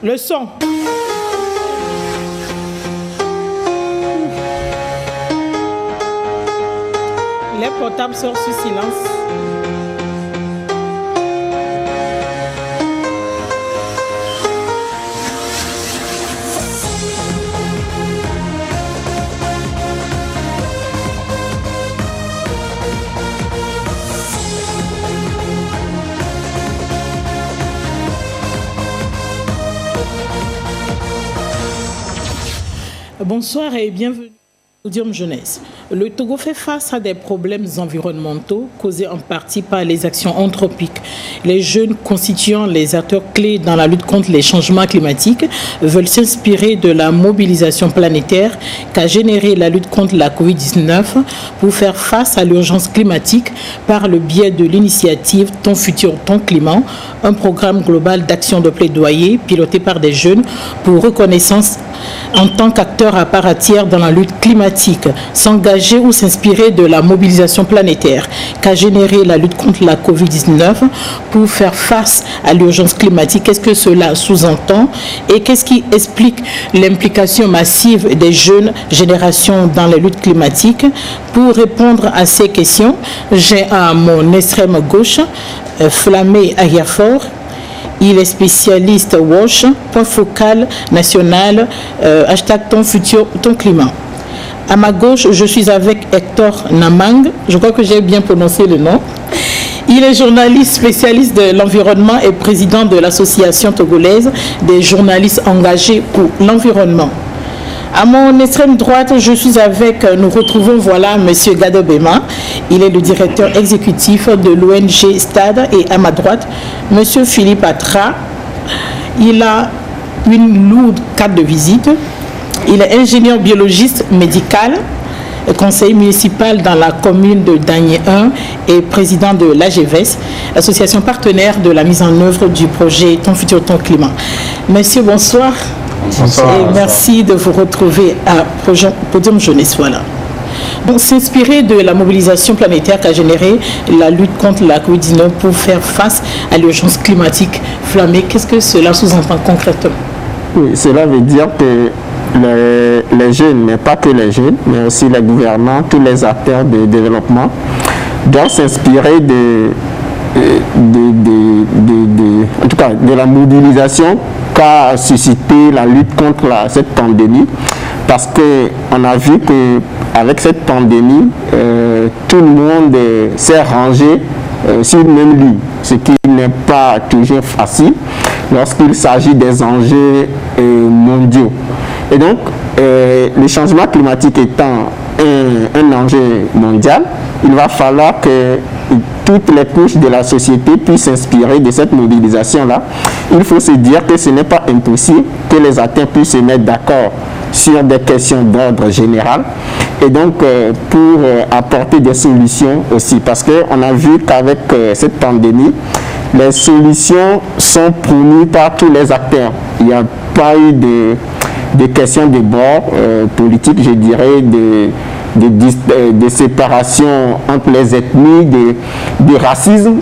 Le son. Les portables sont sous silence. Bonsoir et bienvenue au Podium Jeunesse. Le Togo fait face à des problèmes environnementaux causés en partie par les actions anthropiques. Les jeunes constituant les acteurs clés dans la lutte contre les changements climatiques veulent s'inspirer de la mobilisation planétaire qu'a générée la lutte contre la Covid-19 pour faire face à l'urgence climatique par le biais de l'initiative Ton futur, ton climat, un programme global d'action de plaidoyer piloté par des jeunes pour reconnaissance en tant qu'acteur à part entière dans la lutte climatique, s'engager ou s'inspirer de la mobilisation planétaire qu'a générée la lutte contre la Covid-19 pour faire face à l'urgence climatique. Qu'est-ce que cela sous-entend et qu'est-ce qui explique l'implication massive des jeunes générations dans les luttes climatiques? Pour répondre à ces questions, j'ai à mon extrême gauche Flamé Ahiafor. Il est spécialiste WASH, point focal national, hashtag Ton futur, ton climat. À ma gauche, je suis avec Hector Namang, je crois que j'ai bien prononcé le nom. Il est journaliste spécialiste de l'environnement et président de l'association togolaise des journalistes engagés pour l'environnement. À mon extrême droite, nous retrouvons M. Gado Bema. Il est le directeur exécutif de l'ONG STAD. Et à ma droite, M. Philippe Atra. Il a une lourde carte de visite. Il est ingénieur biologiste médical, conseiller municipal dans la commune de Dagné 1 et président de l'AGVES, association partenaire de la mise en œuvre du projet Ton futur, ton climat. Monsieur, bonsoir. Bonsoir. Et merci de vous retrouver à Podium Jeunesse. Voilà. Donc, s'inspirer de la mobilisation planétaire qu'a générée la lutte contre la Covid-19 pour faire face à l'urgence climatique. Flamé, qu'est-ce que cela sous-entend concrètement? Oui, cela veut dire que les jeunes, mais pas que les jeunes, mais aussi les gouvernants, tous les acteurs de développement doivent s'inspirer en tout cas, de la mobilisation qu'a suscité la lutte contre cette pandémie, parce qu'on a vu qu'avec cette pandémie, tout le monde s'est rangé sur une même ligne, ce qui n'est pas toujours facile lorsqu'il s'agit des enjeux mondiaux. Et donc, le changement climatique étant un enjeu mondial, il va falloir que toutes les couches de la société puissent s'inspirer de cette mobilisation-là. Il faut se dire que ce n'est pas impossible que les acteurs puissent se mettre d'accord sur des questions d'ordre général et donc pour apporter des solutions aussi, parce qu'on a vu qu'avec cette pandémie, les solutions sont promues par tous les acteurs. Il n'y a pas eu de questions de bord politique, je dirais, de séparation entre les ethnies, de racisme.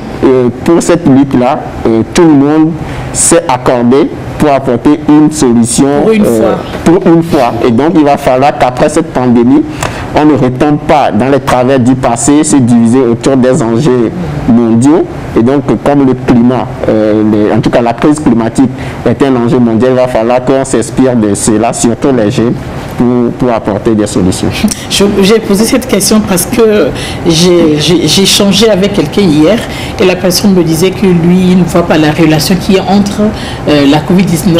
Pour cette lutte-là, tout le monde s'est accordé pour apporter une solution pour une fois. Et donc, il va falloir qu'après cette pandémie, on ne retombe pas dans les travers du passé, se diviser autour des enjeux mondiaux. Et donc, comme le climat, en tout cas la crise climatique est un enjeu mondial, il va falloir qu'on s'inspire de cela, surtout les jeunes, pour apporter des solutions. J'ai posé cette question parce que j'ai échangé avec quelqu'un hier et la personne me disait que lui, il ne voit pas la relation qui est entre la Covid-19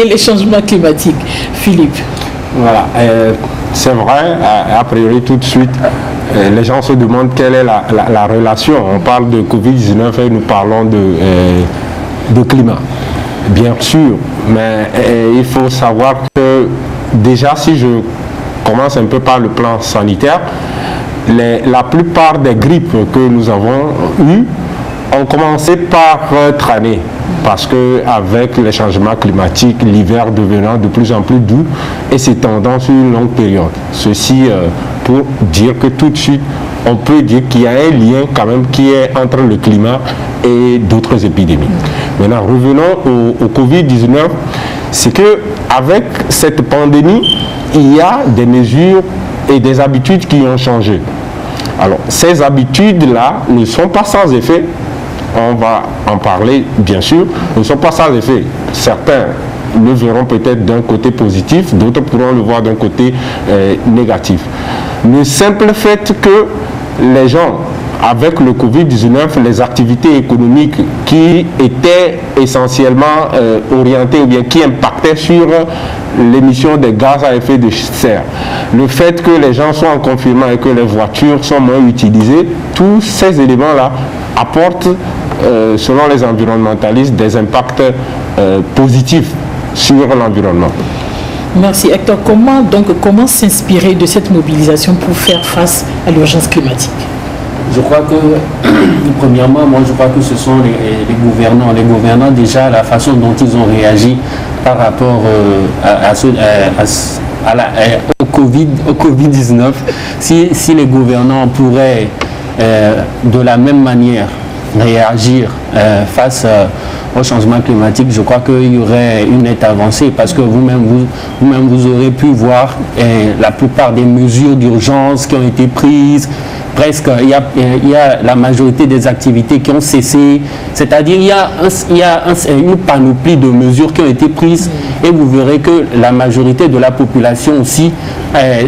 et les changements climatiques. Philippe. Voilà, c'est vrai, a priori tout de suite, les gens se demandent quelle est la relation. On parle de Covid-19 et nous parlons de climat, bien sûr, mais il faut savoir que déjà, si je commence un peu par le plan sanitaire, la plupart des grippes que nous avons eues ont commencé par traîner, parce qu'avec les changements climatiques, l'hiver devenant de plus en plus doux et s'étendant sur une longue période. Ceci pour dire que tout de suite, on peut dire qu'il y a un lien quand même qui est entre le climat et d'autres épidémies. Maintenant, revenons au Covid-19, c'est qu'avec cette pandémie, il y a des mesures et des habitudes qui ont changé. Alors, ces habitudes-là ne sont pas sans effet, on va en parler bien sûr, ne sont pas sans effet. Certains le verront peut-être d'un côté positif, d'autres pourront le voir d'un côté négatif. Le simple fait que les gens, avec le Covid-19, les activités économiques qui étaient essentiellement orientées ou bien qui impactaient sur l'émission des gaz à effet de serre, le fait que les gens soient en confinement et que les voitures sont moins utilisées, tous ces éléments-là apportent, selon les environnementalistes, des impacts positifs sur l'environnement. Merci Hector. Comment s'inspirer de cette mobilisation pour faire face à l'urgence climatique? Je crois que, premièrement, je crois que ce sont les gouvernants. Les gouvernants, déjà, la façon dont ils ont réagi par rapport au Covid-19, si les gouvernants pourraient de la même manière réagir face au changement climatique, je crois qu'il y aurait une nette avancée, parce que vous-même vous aurez pu voir la plupart des mesures d'urgence qui ont été prises. Presque, il y a la majorité des activités qui ont cessé, c'est-à-dire il y a une panoplie de mesures qui ont été prises, et vous verrez que la majorité de la population aussi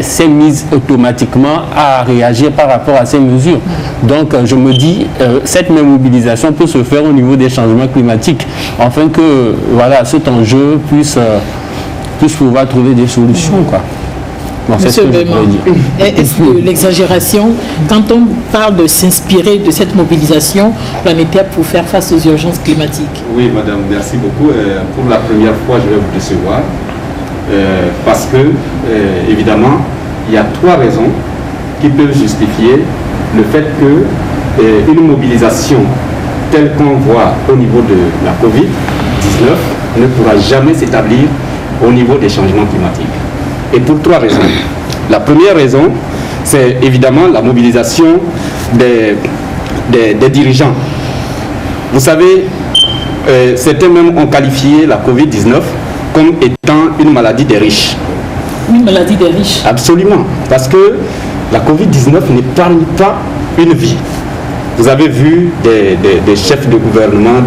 s'est mise automatiquement à réagir par rapport à ces mesures. Donc je me dis, cette même mobilisation peut se faire au niveau des changements climatiques, afin que voilà, cet enjeu puisse pouvoir trouver des solutions, quoi. Bon, c'est ce que je voulais dire. Est-ce que l'exagération, quand on parle de s'inspirer de cette mobilisation planétaire pour faire face aux urgences climatiques? Oui, madame, merci beaucoup. Pour la première fois, je vais vous décevoir. Parce que, évidemment, il y a 3 raisons qui peuvent justifier le fait que une mobilisation telle qu'on voit au niveau de la Covid-19 ne pourra jamais s'établir au niveau des changements climatiques. Et pour 3 raisons. La première raison, c'est évidemment la mobilisation des dirigeants. Vous savez, certains même ont qualifié la Covid-19 comme étant une maladie des riches. Une maladie des riches? Absolument. Parce que la Covid-19 n'épargne pas une vie. Vous avez vu des chefs de gouvernement,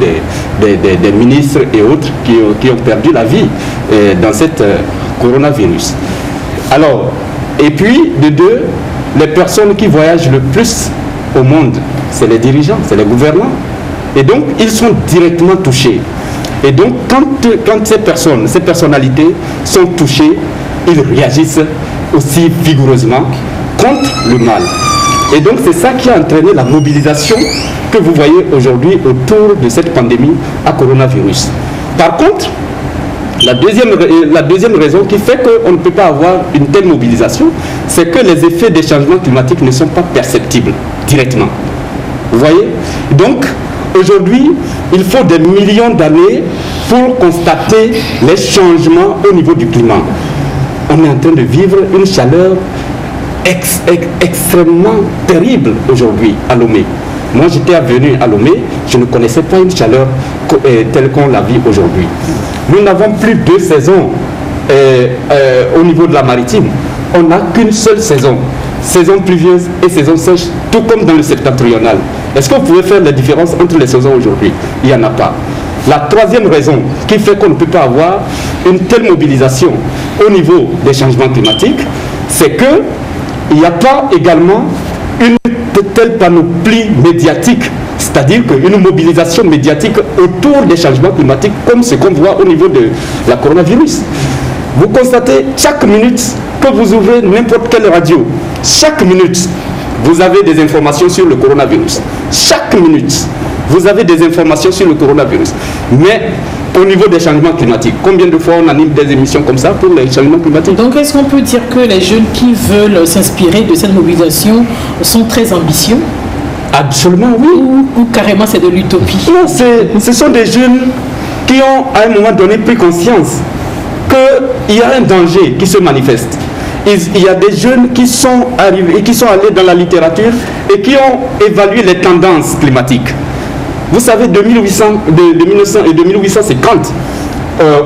des ministres et autres qui ont perdu la vie dans cette coronavirus. Alors, et puis, de 2, les personnes qui voyagent le plus au monde, c'est les dirigeants, c'est les gouvernants. Et donc, ils sont directement touchés. Et donc, quand ces personnes, ces personnalités sont touchées, ils réagissent aussi vigoureusement contre le mal. Et donc, c'est ça qui a entraîné la mobilisation que vous voyez aujourd'hui autour de cette pandémie à coronavirus. Par contre, la deuxième raison qui fait qu'on ne peut pas avoir une telle mobilisation, c'est que les effets des changements climatiques ne sont pas perceptibles directement. Vous voyez? Donc, aujourd'hui, il faut des millions d'années pour constater les changements au niveau du climat. On est en train de vivre une chaleur extrêmement terrible aujourd'hui à Lomé. Moi, j'étais venu à Lomé, je ne connaissais pas une chaleur telle qu'on la vit aujourd'hui. Nous n'avons plus 2 saisons au niveau de la maritime. On n'a qu'une seule saison. Saison pluvieuse et saison sèche, tout comme dans le septentrional. Est-ce que vous pouvez faire la différence entre les saisons aujourd'hui? Il n'y en a pas. La 3e raison qui fait qu'on ne peut pas avoir une telle mobilisation au niveau des changements climatiques, c'est qu'il n'y a pas également une telle panoplie médiatique, c'est-à-dire qu'une mobilisation médiatique autour des changements climatiques comme ce qu'on voit au niveau de la coronavirus. Vous constatez chaque minute que vous ouvrez n'importe quelle radio, chaque minute, vous avez des informations sur le coronavirus. Chaque minute, vous avez des informations sur le coronavirus. Mais au niveau des changements climatiques, combien de fois on anime des émissions comme ça pour les changements climatiques? Donc est-ce qu'on peut dire que les jeunes qui veulent s'inspirer de cette mobilisation sont très ambitieux? Absolument oui. Ou carrément c'est de l'utopie? Non, ce sont des jeunes qui ont à un moment donné pris conscience qu'il y a un danger qui se manifeste. il y a des jeunes qui sont arrivés, qui sont allés dans la littérature et qui ont évalué les tendances climatiques. Vous savez, de 1900 et de 1850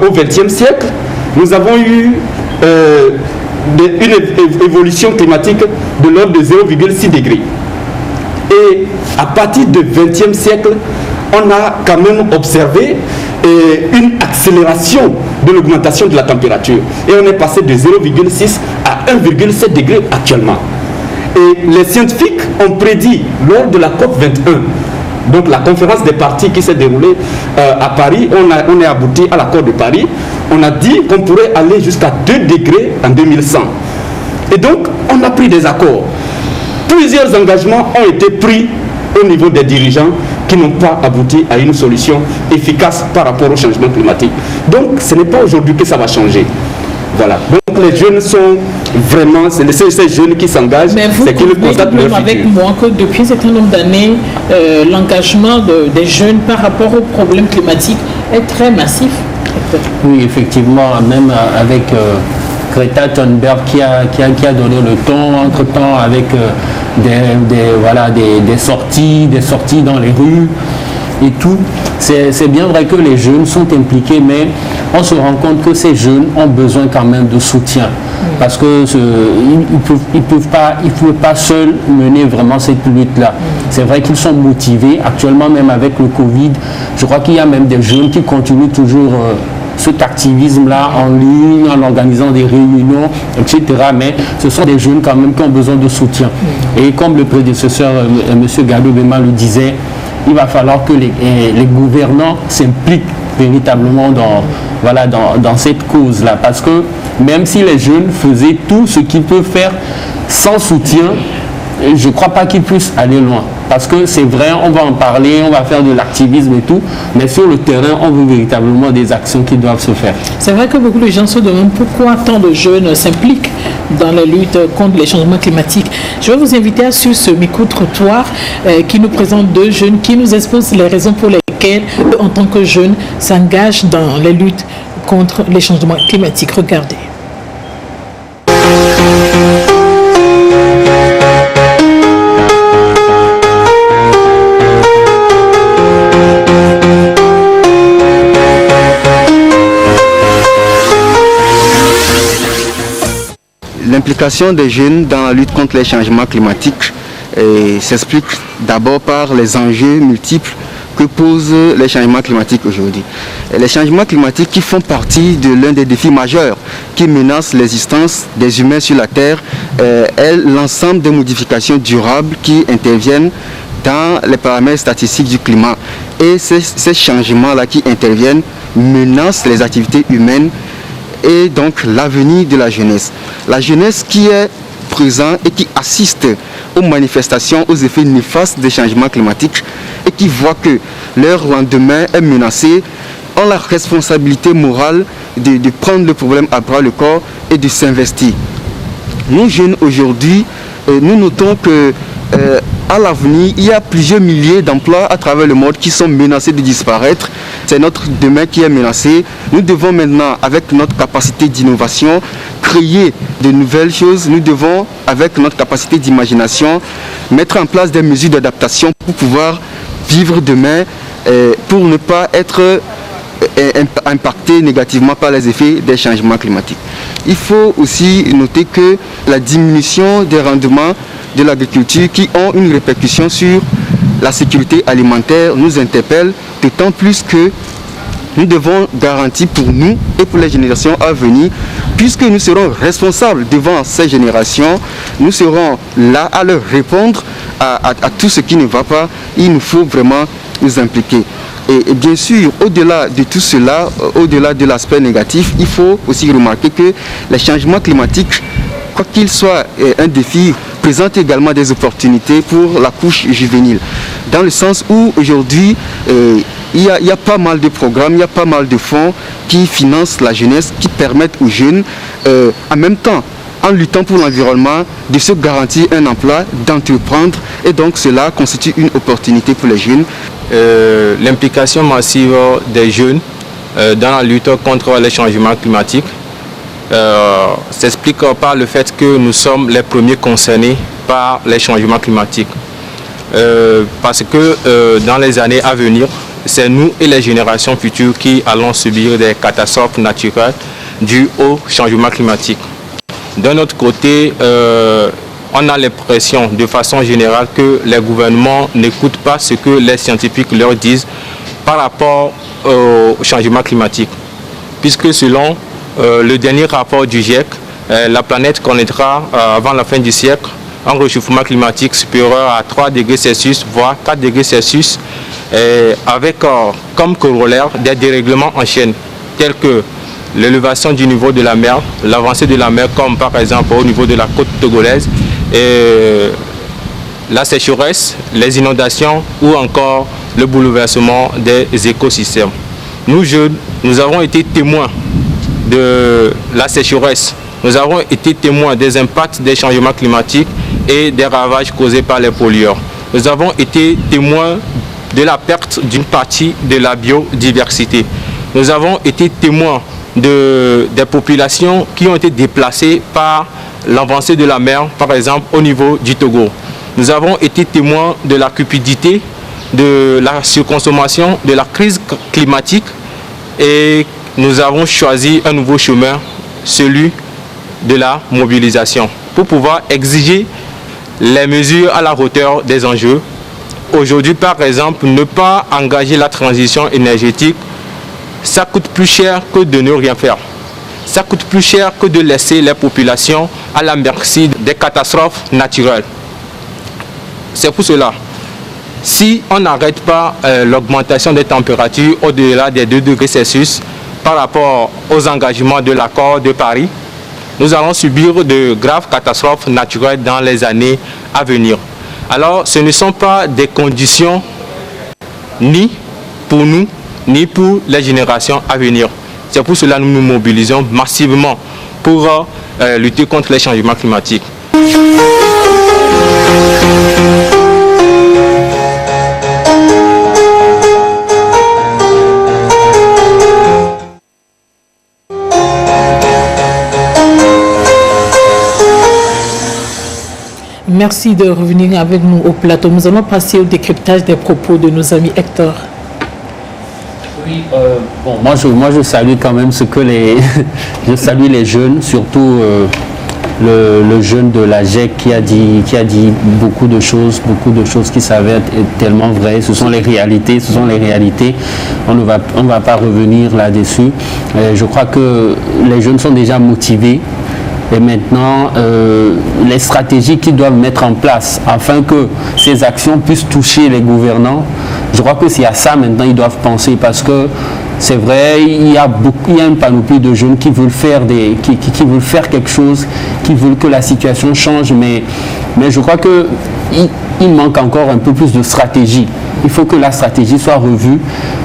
au XXe siècle, nous avons eu une évolution climatique de l'ordre de 0,6 degrés. Et à partir du XXe siècle, on a quand même observé une accélération de l'augmentation de la température. Et on est passé de 0,6 à 1,7 degrés actuellement. Et les scientifiques ont prédit lors de la COP 21, donc la conférence des parties qui s'est déroulée à Paris, on est abouti à l'accord de Paris, on a dit qu'on pourrait aller jusqu'à 2 degrés en 2100. Et donc, on a pris des accords. Plusieurs engagements ont été pris au niveau des dirigeants qui n'ont pas abouti à une solution efficace par rapport au changement climatique. Donc, ce n'est pas aujourd'hui que ça va changer. Voilà. Donc, les jeunes sont vraiment, c'est ces jeunes qui s'engagent, c'est qu'ils constatent leur futur. Avec moi que depuis un certain nombre d'années, l'engagement des jeunes par rapport aux problèmes climatiques est très massif. Oui, effectivement, même avec Greta Thunberg qui a donné le ton, entre-temps, avec des sorties dans les rues et tout. C'est bien vrai que les jeunes sont impliqués, mais on se rend compte que ces jeunes ont besoin quand même de soutien. Parce que ils peuvent pas seuls mener vraiment cette lutte-là. C'est vrai qu'ils sont motivés. Actuellement, même avec le Covid, je crois qu'il y a même des jeunes qui continuent toujours cet activisme-là en ligne, en organisant des réunions, etc. Mais ce sont des jeunes quand même qui ont besoin de soutien. Et comme le prédécesseur, M. Gadou-Bema, le disait, il va falloir que les gouvernants s'impliquent véritablement dans cette cause-là. Parce que même si les jeunes faisaient tout ce qu'ils peuvent faire sans soutien, je ne crois pas qu'ils puissent aller loin. Parce que c'est vrai, on va en parler, on va faire de l'activisme et tout, mais sur le terrain, on veut véritablement des actions qui doivent se faire. C'est vrai que beaucoup de gens se demandent pourquoi tant de jeunes s'impliquent dans la lutte contre les changements climatiques. Je vais vous inviter à suivre ce micro-trottoir qui nous présente deux jeunes, qui nous exposent les raisons pour lesquelles, en tant que jeunes, s'engagent dans les luttes contre les changements climatiques. Regardez. L'implication des jeunes dans la lutte contre les changements climatiques s'explique d'abord par les enjeux multiples que posent les changements climatiques aujourd'hui. Les changements climatiques qui font partie de l'un des défis majeurs qui menacent l'existence des humains sur la Terre est l'ensemble des modifications durables qui interviennent dans les paramètres statistiques du climat. Et ces changements-là qui interviennent menacent les activités humaines et donc l'avenir de la jeunesse. La jeunesse qui est présente et qui assiste aux manifestations, aux effets néfastes des changements climatiques et qui voit que leur lendemain est menacé, ont la responsabilité morale de prendre le problème à bras le corps et de s'investir. Nous jeunes aujourd'hui, nous notons que à l'avenir, il y a plusieurs milliers d'emplois à travers le monde qui sont menacés de disparaître. C'est notre demain qui est menacé. Nous devons maintenant, avec notre capacité d'innovation, créer de nouvelles choses. Nous devons, avec notre capacité d'imagination, mettre en place des mesures d'adaptation pour pouvoir vivre demain, pour ne pas être impacté négativement par les effets des changements climatiques. Il faut aussi noter que la diminution des rendements de l'agriculture qui ont une répercussion sur la sécurité alimentaire nous interpelle, d'autant plus que nous devons garantir pour nous et pour les générations à venir, puisque nous serons responsables devant ces générations, nous serons là à leur répondre à tout ce qui ne va pas. Il nous faut vraiment nous impliquer. Et bien sûr, au-delà de tout cela, au-delà de l'aspect négatif, il faut aussi remarquer que les changements climatiques, quoi qu'il soit un défi, présentent également des opportunités pour la couche juvénile. Dans le sens où aujourd'hui, il y a pas mal de programmes, il y a pas mal de fonds qui financent la jeunesse, qui permettent aux jeunes, en même temps, en luttant pour l'environnement, de se garantir un emploi, d'entreprendre. Et donc cela constitue une opportunité pour les jeunes. L'implication massive des jeunes dans la lutte contre les changements climatiques s'explique par le fait que nous sommes les premiers concernés par les changements climatiques. Parce que dans les années à venir, c'est nous et les générations futures qui allons subir des catastrophes naturelles dues au changement climatique. D'un autre côté, on a l'impression de façon générale que les gouvernements n'écoutent pas ce que les scientifiques leur disent par rapport au changement climatique. Puisque selon le dernier rapport du GIEC, la planète connaîtra avant la fin du siècle un réchauffement climatique supérieur à 3 degrés Celsius, voire 4 degrés Celsius, avec comme corollaire des dérèglements en chaîne, tels que l'élévation du niveau de la mer, l'avancée de la mer, comme par exemple au niveau de la côte togolaise, la sécheresse, les inondations ou encore le bouleversement des écosystèmes. Nous jeunes, nous avons été témoins de la sécheresse, nous avons été témoins des impacts des changements climatiques et des ravages causés par les pollueurs. Nous avons été témoins de la perte d'une partie de la biodiversité. Nous avons été témoins des populations qui ont été déplacées par l'avancée de la mer, par exemple au niveau du Togo. Nous avons été témoins de la cupidité, de la surconsommation, de la crise climatique et nous avons choisi un nouveau chemin, celui de la mobilisation, pour pouvoir exiger les mesures à la hauteur des enjeux. Aujourd'hui, par exemple, ne pas engager la transition énergétique, ça coûte plus cher que de ne rien faire. Ça coûte plus cher que de laisser les populations à la merci des catastrophes naturelles. C'est pour cela, si on n'arrête pas l'augmentation des températures au-delà des 2 degrés Celsius par rapport aux engagements de l'accord de Paris, nous allons subir de graves catastrophes naturelles dans les années à venir. Alors, ce ne sont pas des conditions ni pour nous, ni pour les générations à venir. C'est pour cela que nous nous mobilisons massivement pour lutter contre les changements climatiques. Merci de revenir avec nous au plateau. Nous allons passer au décryptage des propos de nos amis Hector. Oui, bon, moi je salue quand même ce que je salue les jeunes, surtout le jeune de la GEC qui a dit beaucoup de choses qui s'avèrent tellement vraies. Ce sont les réalités. On ne va pas revenir là-dessus. Je crois que les jeunes sont déjà motivés. Et maintenant, les stratégies qu'ils doivent mettre en place afin que ces actions puissent toucher les gouvernants, je crois que c'est à ça maintenant ils doivent penser, parce que c'est vrai, il y a une panoplie de jeunes qui veulent faire qui veulent faire quelque chose, qui veulent que la situation change, mais je crois qu'il manque encore un peu plus de stratégie. Il faut que la stratégie soit revue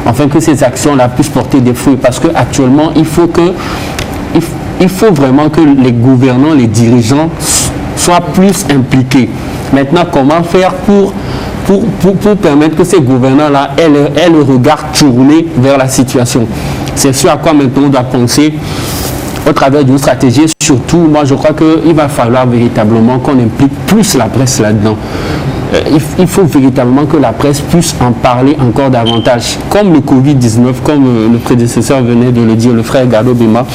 afin que ces actions-là puissent porter des fruits, parce qu'actuellement, il faut vraiment que les gouvernants, les dirigeants soient plus impliqués. Maintenant, comment faire pour permettre que ces gouvernants-là aient le regard tourné vers la situation? C'est ce à quoi maintenant on doit penser au travers d'une stratégie. Surtout, moi je crois qu'il va falloir véritablement qu'on implique plus la presse là-dedans. Il faut véritablement que la presse puisse en parler encore davantage. Comme le Covid-19, comme le prédécesseur venait de le dire, le frère Gado Bema,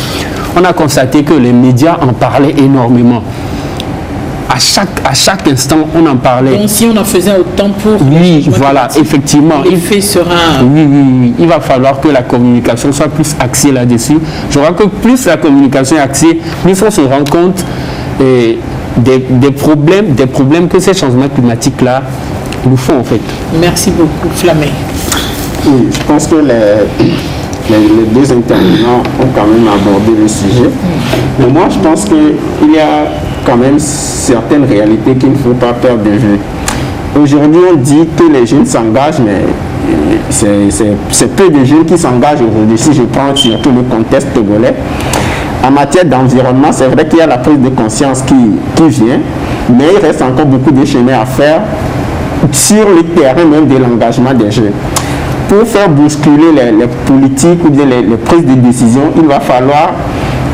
on a constaté que les médias en parlaient énormément. À chaque instant, on en parlait. Donc si on en faisait autant pour... Oui, voilà, effectivement. L'effet sera... Oui. Il va falloir que la communication soit plus axée là-dessus. Je crois que plus la communication est axée, plus on se rend compte des problèmes que ces changements climatiques-là nous font en fait. Merci beaucoup, Flamé. Oui, je pense que les deux intervenants ont quand même abordé le sujet. Mais moi, je pense qu'il y a quand même certaines réalités qu'il ne faut pas perdre de vue. Aujourd'hui, on dit que les jeunes s'engagent, mais c'est peu de jeunes qui s'engagent aujourd'hui. Si je prends surtout le contexte togolais, en matière d'environnement, c'est vrai qu'il y a la prise de conscience qui vient, mais il reste encore beaucoup de chemin à faire sur le terrain même de l'engagement des jeunes. Pour faire bousculer les politiques ou bien les prises de décision, il va falloir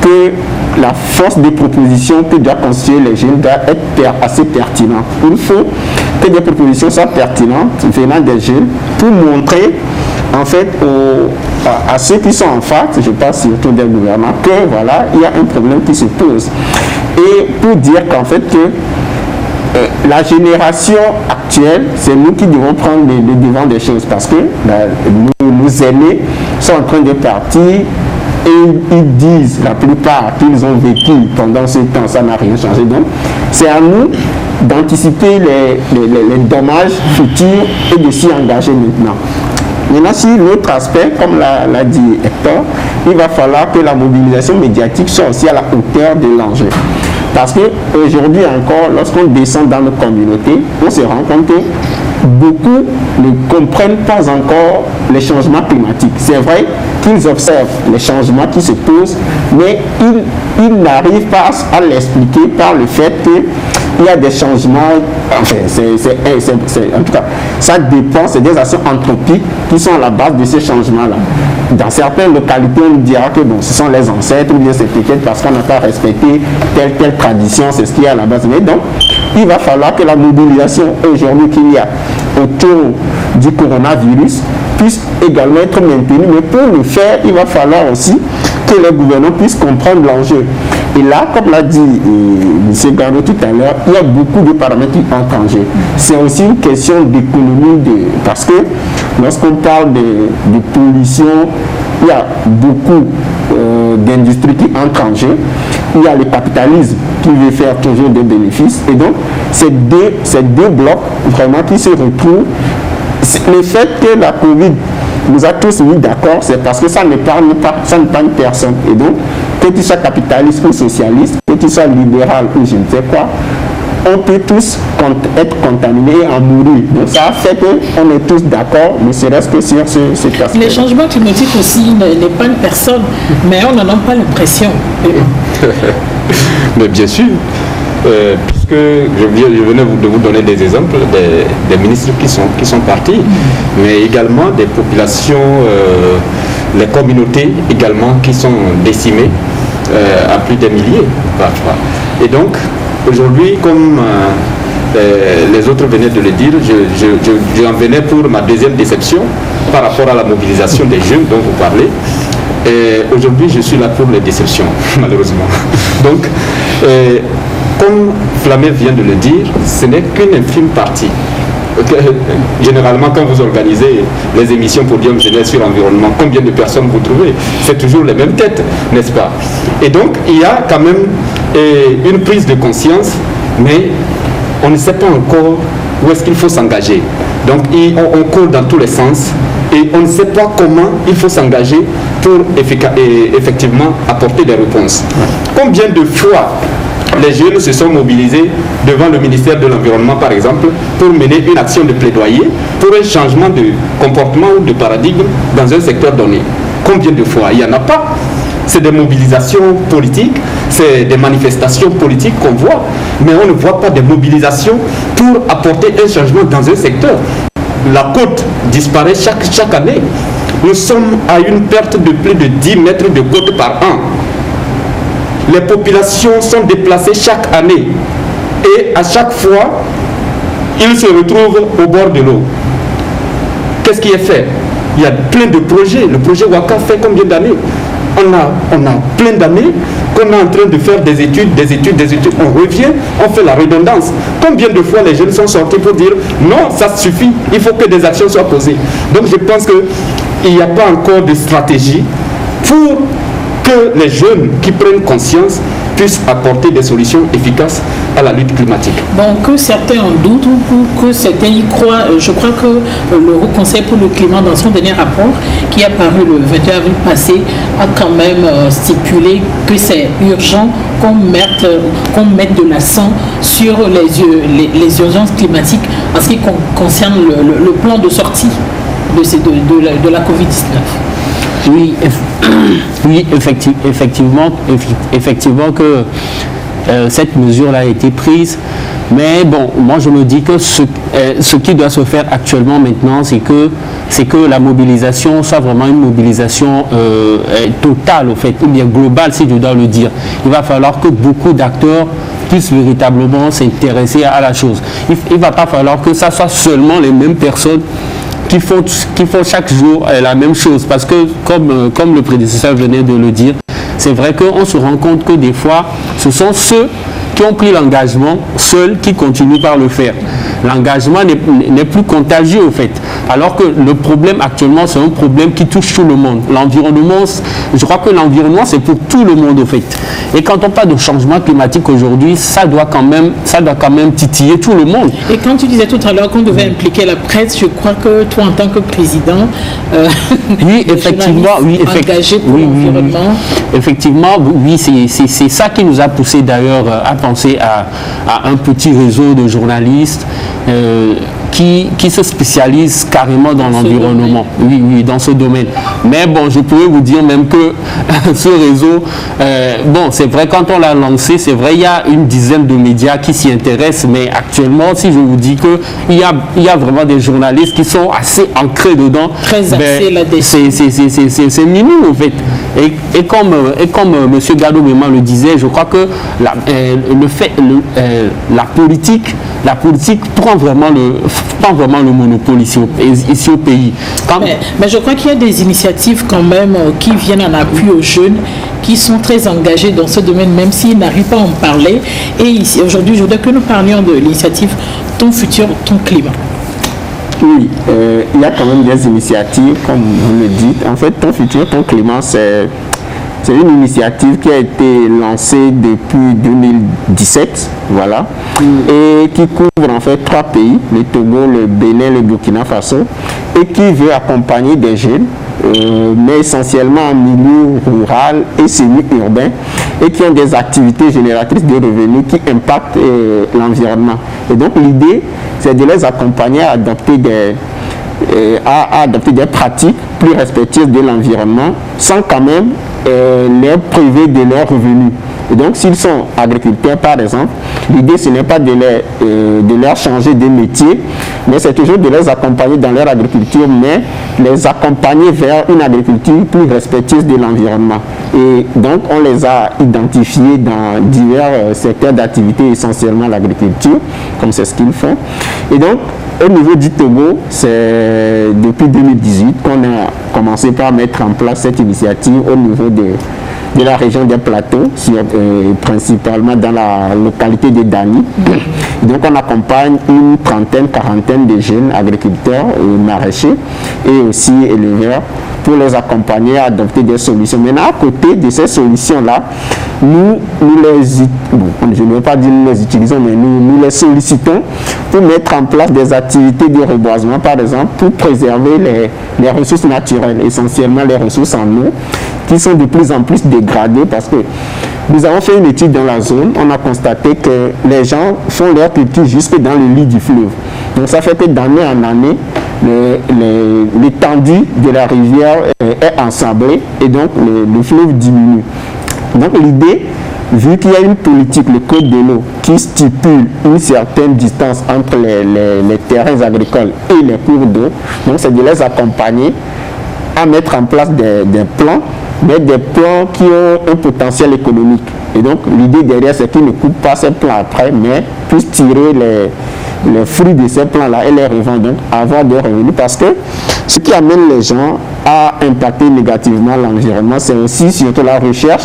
que la force des propositions que doivent constituer les jeunes doit être assez pertinente. Il faut que des propositions soient pertinentes venant des jeunes pour montrer en fait à ceux qui sont en face, je parle surtout des gouvernements, que voilà, il y a un problème qui se pose. Et pour dire qu'en fait que la génération actuelle, c'est nous qui devons prendre le devant des choses parce que nos aînés sont en train de partir et ils disent la plupart qu'ils ont vécu pendant ce temps, ça n'a rien changé. Donc c'est à nous d'anticiper les dommages futurs et de s'y engager maintenant. Maintenant, si l'autre aspect, comme l'a dit Hector, il va falloir que la mobilisation médiatique soit aussi à la hauteur de l'enjeu. Parce qu'aujourd'hui encore, lorsqu'on descend dans nos communautés, on se rend compte que beaucoup ne comprennent pas encore les changements climatiques. C'est vrai qu'ils observent les changements qui se posent, mais ils n'arrivent pas à l'expliquer par le fait qu'il y a des changements, enfin, en tout cas, ça dépend, c'est des actions anthropiques qui sont à la base de ces changements-là. Dans certaines localités, on dira que bon, ce sont les ancêtres, ou bien c'est peut-être parce qu'on n'a pas respecté telle tradition, c'est ce qu'il y a à la base. Mais donc, il va falloir que la mobilisation aujourd'hui qu'il y a autour du coronavirus puisse également être maintenue. Mais pour le faire, il va falloir aussi que les gouvernants puissent comprendre l'enjeu. Et là, comme l'a dit M. Garot tout à l'heure, il y a beaucoup de paramètres qui entrent en jeu. C'est aussi une question d'économie, parce que lorsqu'on parle de pollution, il y a beaucoup d'industries qui entrent en jeu. Il y a le capitalisme qui veut faire toujours des bénéfices. Et donc, ces deux blocs vraiment qui se retrouvent. Le fait que la Covid nous a tous mis d'accord, c'est parce que ça n'épargne pas personne. Et donc, que tu sois capitaliste ou socialiste, que tu sois libéral ou je ne sais quoi, on peut tous être contaminés et en mourir. Donc ça fait qu'on est tous d'accord, ne serait-ce que sur cet aspect. Les changements climatiques aussi n'épargnent personne, mais on n'en a pas l'impression. Mais bien sûr, puisque je venais de vous donner des exemples des ministres qui sont partis, mais également des populations, les communautés également qui sont décimées à plus des milliers parfois. Et donc, aujourd'hui, comme les autres venaient de le dire, j'en venais pour ma deuxième déception par rapport à la mobilisation des jeunes dont vous parlez. Et aujourd'hui, je suis là pour les déceptions, malheureusement. Donc, comme Flamel vient de le dire, ce n'est qu'une infime partie. Généralement, quand vous organisez les émissions Podium Jeunesse sur l'environnement, combien de personnes vous trouvez? C'est toujours les mêmes têtes, n'est-ce pas? Et donc, il y a quand même une prise de conscience, mais on ne sait pas encore où est-ce qu'il faut s'engager. Donc, on court dans tous les sens et on ne sait pas comment il faut s'engager pour effectivement apporter des réponses. Combien de fois les jeunes se sont mobilisés devant le ministère de l'Environnement, par exemple, pour mener une action de plaidoyer pour un changement de comportement ou de paradigme dans un secteur donné? Combien de fois? Il n'y en a pas. C'est des mobilisations politiques, c'est des manifestations politiques qu'on voit, mais on ne voit pas des mobilisations pour apporter un changement dans un secteur. La côte disparaît chaque année. Nous sommes à une perte de plus de 10 mètres de côte par an. Les populations sont déplacées chaque année et à chaque fois, ils se retrouvent au bord de l'eau. Qu'est-ce qui est fait? Il y a plein de projets. Le projet Waka fait combien d'années? On a plein d'années qu'on est en train de faire des études. On revient, on fait la redondance. Combien de fois les jeunes sont sortis pour dire non, ça suffit, il faut que des actions soient posées. Donc je pense qu'il n'y a pas encore de stratégie pour que les jeunes qui prennent conscience puissent apporter des solutions efficaces à la lutte climatique. Bon, que certains en doutent ou que certains y croient, je crois que le Haut Conseil pour le climat, dans son dernier rapport, qui est paru le 21 avril passé, a quand même stipulé que c'est urgent qu'on mette de l'accent sur les urgences climatiques en ce qui concerne le plan de sortie de la Covid-19. Oui, effectivement que cette mesure-là a été prise. Mais bon, moi je me dis que ce qui doit se faire actuellement maintenant, c'est que la mobilisation soit vraiment une mobilisation totale, au fait, ou bien globale, si je dois le dire. Il va falloir que beaucoup d'acteurs puissent véritablement s'intéresser à la chose. Il ne va pas falloir que ça soit seulement les mêmes personnes qui font chaque jour la même chose. Parce que, comme le prédécesseur venait de le dire, c'est vrai qu'on se rend compte que des fois, ce sont ceux qui ont pris l'engagement seuls qui continuent par le faire. L'engagement n'est plus contagieux au fait. Alors que le problème actuellement, c'est un problème qui touche tout le monde. L'environnement, je crois que l'environnement, c'est pour tout le monde au fait. Et quand on parle de changement climatique aujourd'hui, ça doit quand même titiller tout le monde. Et quand tu disais tout à l'heure qu'on devait impliquer la presse, je crois que toi, en tant que président, oui, effectivement, engagé pour l'environnement. Effectivement, oui, c'est ça qui nous a poussé d'ailleurs à penser à un petit réseau de journalistes qui se spécialisent carrément dans l'environnement. Oui, dans ce domaine. Mais bon, je pourrais vous dire même que ce réseau, bon, c'est vrai, quand on l'a lancé, c'est vrai, il y a une dizaine de médias qui s'y intéressent, mais actuellement, si je vous dis qu'il y a vraiment des journalistes qui sont assez ancrés dedans, très axés là-dessus. C'est minime, en fait. Et comme M. Gado-Mema le disait, je crois que la politique prend vraiment le monopole ici au pays. Mais je crois qu'il y a des initiatives quand même qui viennent en appui aux jeunes qui sont très engagés dans ce domaine, même s'ils n'arrivent pas à en parler. Et ici, aujourd'hui, je voudrais que nous parlions de l'initiative Ton futur, ton climat. Oui, il y a quand même des initiatives, comme vous le dites. En fait, Ton futur, ton climat, c'est une initiative qui a été lancée depuis 2017, voilà, et qui couvre en fait 3 pays, le Togo, le Bénin, le Burkina Faso, et qui veut accompagner des jeunes, mais essentiellement en milieu rural et semi-urbain, et qui ont des activités génératrices de revenus qui impactent l'environnement. Et donc l'idée, c'est de les accompagner à adopter des pratiques plus respectueuses de l'environnement, sans quand même les priver de leurs revenus. Et donc, s'ils sont agriculteurs, par exemple, l'idée, ce n'est pas de leur changer de métier, mais c'est toujours de les accompagner dans leur agriculture, mais les accompagner vers une agriculture plus respectueuse de l'environnement. Et donc, on les a identifiés dans divers secteurs d'activité, essentiellement l'agriculture, comme c'est ce qu'ils font. Et donc, au niveau du Togo, c'est depuis 2018 qu'on a commencé par mettre en place cette initiative au niveau de la région des plateaux, principalement dans la localité de Dani. Donc on accompagne une quarantaine de jeunes agriculteurs et maraîchers et aussi éleveurs pour les accompagner à adopter des solutions. Maintenant, à côté de ces solutions-là, nous je ne veux pas dire nous les utilisons, mais nous les sollicitons pour mettre en place des activités de reboisement, par exemple, pour préserver les ressources naturelles, essentiellement les ressources en eau, qui sont de plus en plus dégradées parce que nous avons fait une étude dans la zone, on a constaté que les gens font leur culture jusque dans le lit du fleuve. Donc ça fait que d'année en année, l'étendue de la rivière est ensablée et donc le fleuve diminue. Donc l'idée, vu qu'il y a une politique, le code de l'eau, qui stipule une certaine distance entre les terrains agricoles et les cours d'eau, donc c'est de les accompagner à mettre en place des plans, mais des plans qui ont un potentiel économique. Et donc l'idée derrière, c'est qu'ils ne coupent pas ces plans après, mais puissent tirer les fruits de ces plans-là et les revendre, donc avoir des revenus. Parce que ce qui amène les gens à impacter négativement l'environnement, c'est aussi surtout la recherche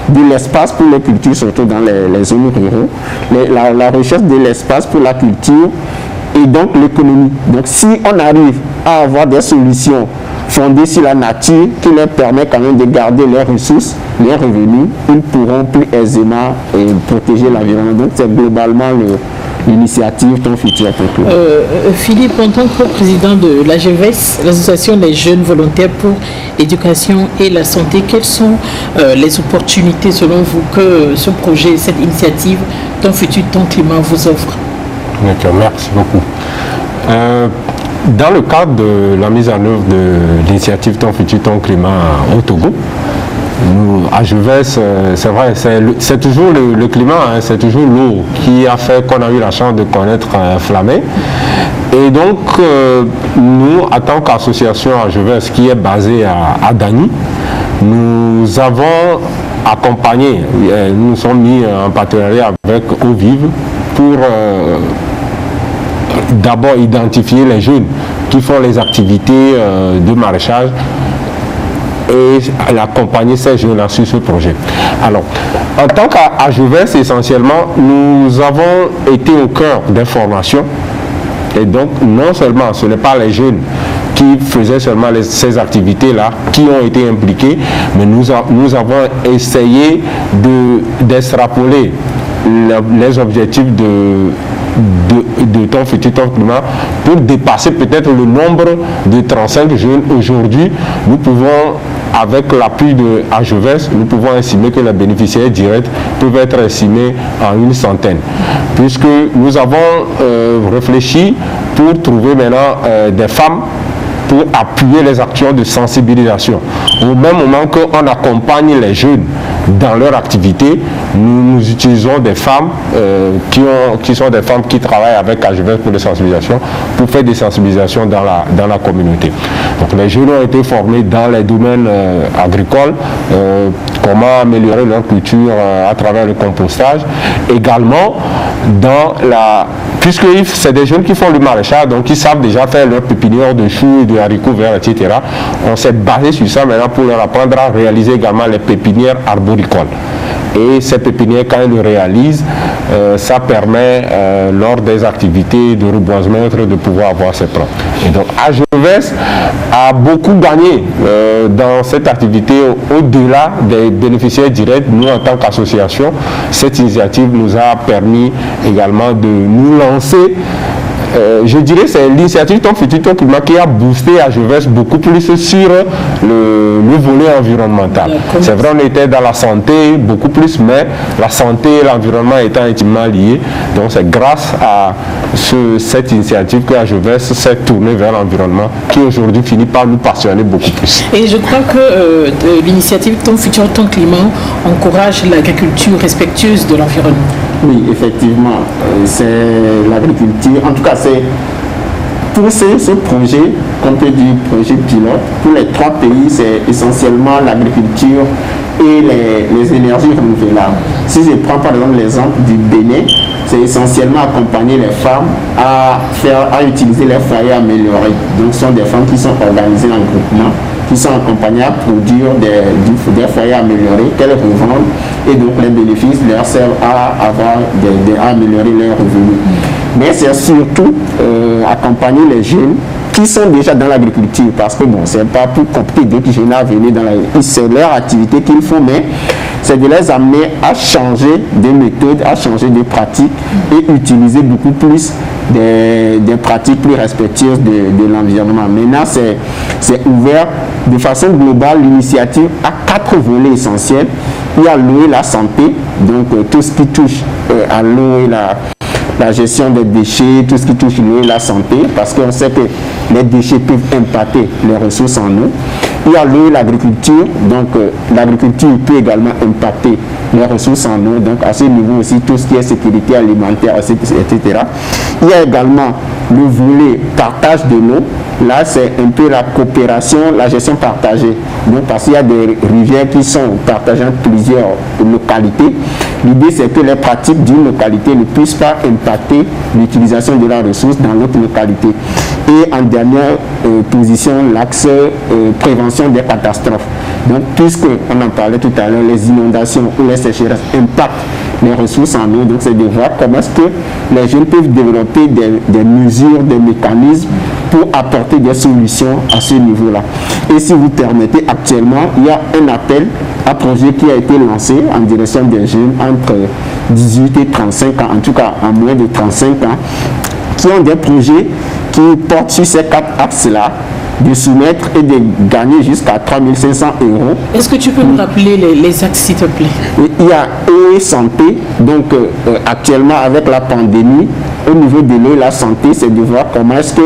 de l'espace pour les cultures, surtout dans les zones rurales, la recherche de l'espace pour la culture et donc l'économie. Donc si on arrive à avoir des solutions fondées sur la nature qui leur permet quand même de garder leurs ressources, leurs revenus, ils pourront plus aisément protéger l'environnement. Donc c'est globalement l'initiative Ton futur, ton climat. Philippe, en tant que président de l'AGVES, l'association des jeunes volontaires pour l'éducation et la santé, quelles sont les opportunités selon vous que ce projet, cette initiative Ton futur, ton climat vous offre? D'accord, merci beaucoup. Dans le cadre de la mise en œuvre de l'initiative Ton futur, ton climat au Togo, À Jevès, c'est vrai, c'est toujours le climat, hein, c'est toujours l'eau qui a fait qu'on a eu la chance de connaître Flamey. Et donc, nous, en tant qu'association à Jevès, qui est basée à Dany, nous avons accompagné, nous nous sommes mis en partenariat avec Eau Vive pour d'abord identifier les jeunes qui font les activités de maraîchage et accompagner ces jeunes-là sur ce projet. Alors, en tant qu'à Jevès, essentiellement, nous avons été au cœur des formations. Et donc, non seulement, ce n'est pas les jeunes qui faisaient seulement ces activités-là qui ont été impliqués, mais nous avons essayé d'extrapoler les objectifs de ton futur ton climat pour dépasser peut-être le nombre de 35 jeunes. Aujourd'hui, nous pouvons, avec l'appui de Jevès, nous pouvons estimer que les bénéficiaires directs peuvent être estimés en une centaine, puisque nous avons réfléchi pour trouver maintenant des femmes pour appuyer les actions de sensibilisation. Au même moment qu'on accompagne les jeunes dans leur activité, nous utilisons des femmes qui sont des femmes qui travaillent avec AGVS pour les sensibilisations, pour faire des sensibilisations dans la communauté. Donc les jeunes ont été formés dans les domaines agricoles, comment améliorer leur culture à travers le compostage, également puisque c'est des jeunes qui font le maraîchage, donc ils savent déjà faire leur pépinière de choux, de haricots verts, etc. On s'est basé sur ça maintenant pour leur apprendre à réaliser également les pépinières arboricoles. Et ces pépinières, quand ils le réalisent, ça permet, lors des activités de reboisement, de pouvoir avoir ses plans. Et donc, Jevès a beaucoup gagné dans cette activité au-delà des bénéficiaires directs. Nous, en tant qu'association, cette initiative nous a permis également de nous lancer. Je dirais c'est l'initiative Ton Futur Ton Climat qui a boosté Jevès beaucoup plus sur le volet environnemental. C'est vrai, on était dans la santé beaucoup plus, mais la santé et l'environnement étant intimement liés. Donc c'est grâce à cette initiative que Jevès s'est tournée vers l'environnement qui aujourd'hui finit par nous passionner beaucoup plus. Et je crois que l'initiative Ton Futur Ton Climat encourage l'agriculture respectueuse de l'environnement. Oui, effectivement, c'est l'agriculture. En tout cas, c'est pour ce projet, qu'on peut dire projet pilote, pour les 3 pays, c'est essentiellement l'agriculture et les énergies renouvelables. Si je prends par exemple l'exemple du Bénin, c'est essentiellement accompagner les femmes à utiliser les foyers améliorés. Donc ce sont des femmes qui sont organisées en groupement, qui sont accompagnées à produire des foyers améliorés qu'elles revendent, et donc les bénéfices leur servent à améliorer leurs revenus. Mais c'est surtout accompagner les jeunes qui sont déjà dans l'agriculture, parce que bon, c'est pas plus compliqué d'autres jeunes à venir dans c'est leur activité qu'ils font, mais c'est de les amener à changer des méthodes, à changer des pratiques et utiliser beaucoup plus des pratiques plus respectueuses de l'environnement. Maintenant, c'est ouvert de façon globale. L'initiative a 4 volets essentiels. Il y a l'eau et la santé, donc tout ce qui touche à l'eau et la gestion des déchets, tout ce qui touche l'eau et la santé, parce qu'on sait que les déchets peuvent impacter les ressources en eau. Il y a l'eau et l'agriculture, donc l'agriculture peut également impacter les ressources en eau, donc à ce niveau aussi tout ce qui est sécurité alimentaire, etc. Il y a également le volet partage de l'eau. Là, c'est un peu la coopération, la gestion partagée. Donc, parce qu'il y a des rivières qui sont partagées entre plusieurs localités. L'idée, c'est que les pratiques d'une localité ne puissent pas impacter l'utilisation de la ressource dans l'autre localité. Et en dernière position, l'axe prévention des catastrophes. Donc, puisqu'on en parlait tout à l'heure, les inondations ou les sécheresses impactent les ressources en eau, donc c'est de voir comment est-ce que les jeunes peuvent développer des mesures, des mécanismes pour apporter des solutions à ce niveau-là. Et si vous permettez, actuellement, il y a un appel à projet qui a été lancé en direction des jeunes entre 18 et 35 ans, en tout cas en moins de 35 ans, qui ont des projets qui portent sur ces 4 axes-là, de soumettre et de gagner jusqu'à 3 500 €. Est-ce que tu peux nous rappeler les axes, s'il te plaît? Il y a eau et santé. Donc actuellement avec la pandémie, au niveau de l'eau et la santé, c'est de voir comment est-ce que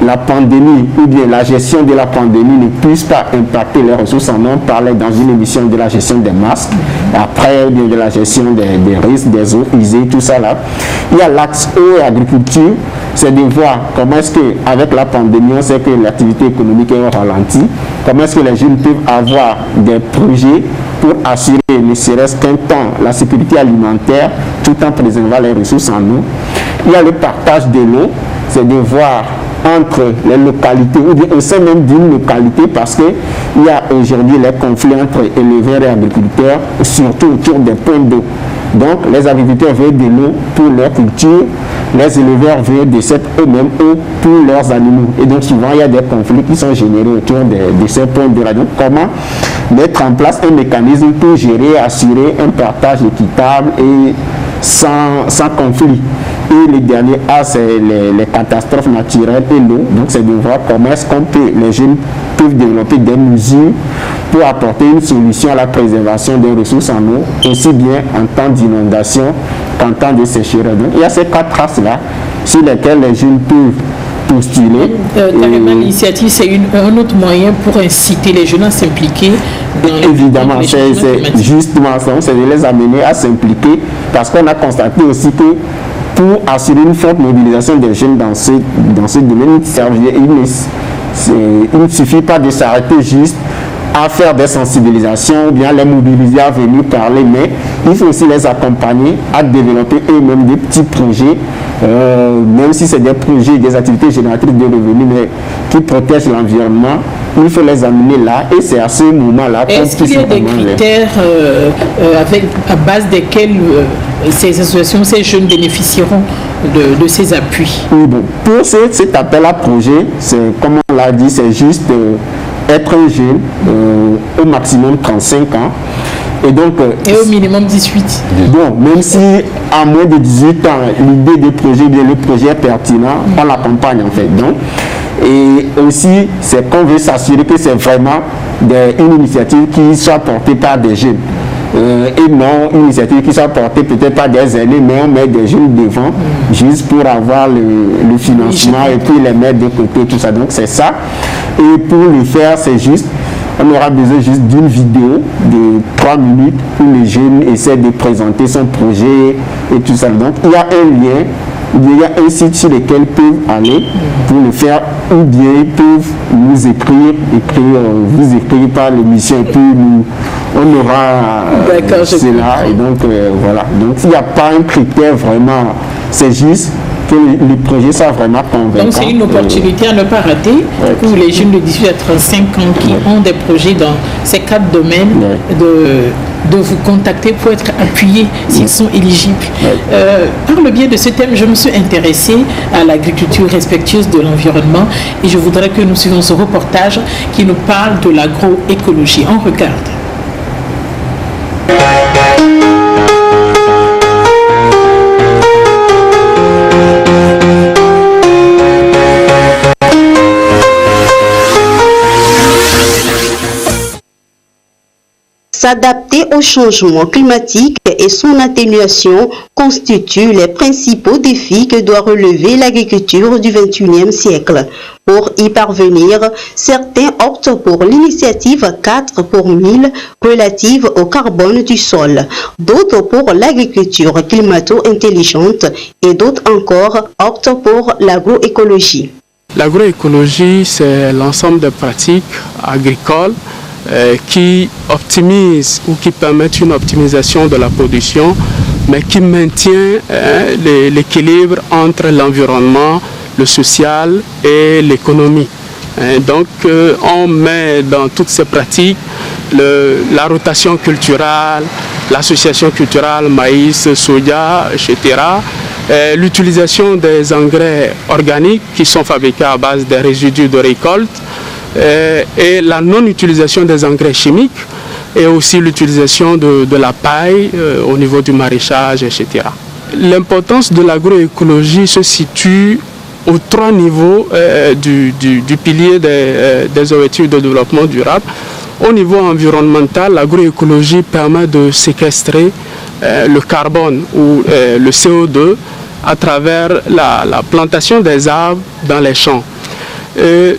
la pandémie ou bien la gestion de la pandémie ne puisse pas impacter les ressources en eau. On parlait dans une émission de la gestion des masques, après de la gestion des risques, des eaux usées, tout ça là. Il y a l'axe eau et agriculture, c'est de voir comment est-ce qu'avec la pandémie, on sait que l'activité économique est au ralenti, comment est-ce que les jeunes peuvent avoir des projets pour assurer, ne serait-ce qu'un temps, la sécurité alimentaire, tout en préservant les ressources en eau. Il y a le partage de l'eau, c'est de voir entre les localités, ou bien au sein même d'une localité, parce qu'il y a aujourd'hui les conflits entre éleveurs et agriculteurs, surtout autour des points d'eau. Donc les agriculteurs veulent de l'eau pour leur culture, les éleveurs veulent de cette eux-mêmes eau pour leurs animaux. Et donc souvent il y a des conflits qui sont générés autour de ces points d'eau. Donc comment mettre en place un mécanisme pour gérer, assurer un partage équitable et sans conflit. Et le dernier A, c'est les catastrophes naturelles et l'eau. Donc c'est de voir comment est-ce qu'on peut, les jeunes peuvent développer des mesures pour apporter une solution à la préservation des ressources en eau, aussi bien en temps d'inondation qu'en temps de sécheresse. Donc il y a ces 4 axes-là sur lesquels les jeunes peuvent postuler. Carrément, l'initiative, c'est un autre moyen pour inciter les jeunes à s'impliquer. Évidemment, c'est justement ça, c'est de les amener à s'impliquer, parce qu'on a constaté aussi que pour assurer une forte mobilisation des jeunes dans ce domaine, il ne suffit pas de s'arrêter juste à faire des sensibilisations ou bien les mobiliser à venir parler, mais il faut aussi les accompagner à développer eux-mêmes des petits projets, même si c'est des projets, des activités génératrices de revenus, mais qui protègent l'environnement. Il faut les amener là, et c'est à ce moment-là qu'on Est-ce qu'il y a des critères à base desquels ces associations, ces jeunes bénéficieront de ces appuis? Oui, bon, pour cet appel à projet, c'est, comme on l'a dit, c'est juste être un jeune, au maximum 35 ans. Et donc, et au minimum 18. Bon, même si à moins de 18 ans, l'idée du projet, le projet est pertinent, on l'accompagne en fait. Donc, et aussi, c'est qu'on veut s'assurer que c'est vraiment une initiative qui soit portée par des jeunes. Et non une initiative qui soit portée peut-être par des aînés, mais on met des jeunes devant, juste pour avoir le financement et puis les mettre de côté, tout ça. Donc c'est ça. Et pour le faire, c'est juste, on aura besoin juste d'une vidéo de 3 minutes où les jeunes essaient de présenter son projet et tout ça. Donc il y a un lien, il y a un site sur lequel ils peuvent aller pour le faire, ou bien ils peuvent nous écrire vous écrire par l'émission, et puis on aura cela. Et donc voilà. Donc il n'y a pas un critère vraiment, c'est juste que le projet soit vraiment convaincant. Donc c'est une opportunité à ne pas rater pour les jeunes de 18 à 35 ans qui ont des projets dans ces 4 domaines de vous contacter pour être appuyés s'ils sont éligibles. Par le biais de ce thème, je me suis intéressée à l'agriculture respectueuse de l'environnement, et je voudrais que nous suivions ce reportage qui nous parle de l'agroécologie. On regarde. S'adapter au changement climatique et son atténuation constituent les principaux défis que doit relever l'agriculture du XXIe siècle. Pour y parvenir, certains optent pour l'initiative 4 pour 1000 relative au carbone du sol, d'autres pour l'agriculture climato-intelligente et d'autres encore optent pour l'agroécologie. L'agroécologie, c'est l'ensemble des pratiques agricoles qui optimisent ou qui permettent une optimisation de la production, mais qui maintient l'équilibre entre l'environnement, le social et l'économie. Donc on met dans toutes ces pratiques la rotation culturelle, l'association culturelle maïs, soja, etc. L'utilisation des engrais organiques qui sont fabriqués à base des résidus de récolte, et la non-utilisation des engrais chimiques, et aussi l'utilisation de la paille au niveau du maraîchage, etc. L'importance de l'agroécologie se situe aux 3 niveaux du pilier des objectifs de développement durable. Au niveau environnemental, l'agroécologie permet de séquestrer le carbone ou le CO2 à travers la plantation des arbres dans les champs.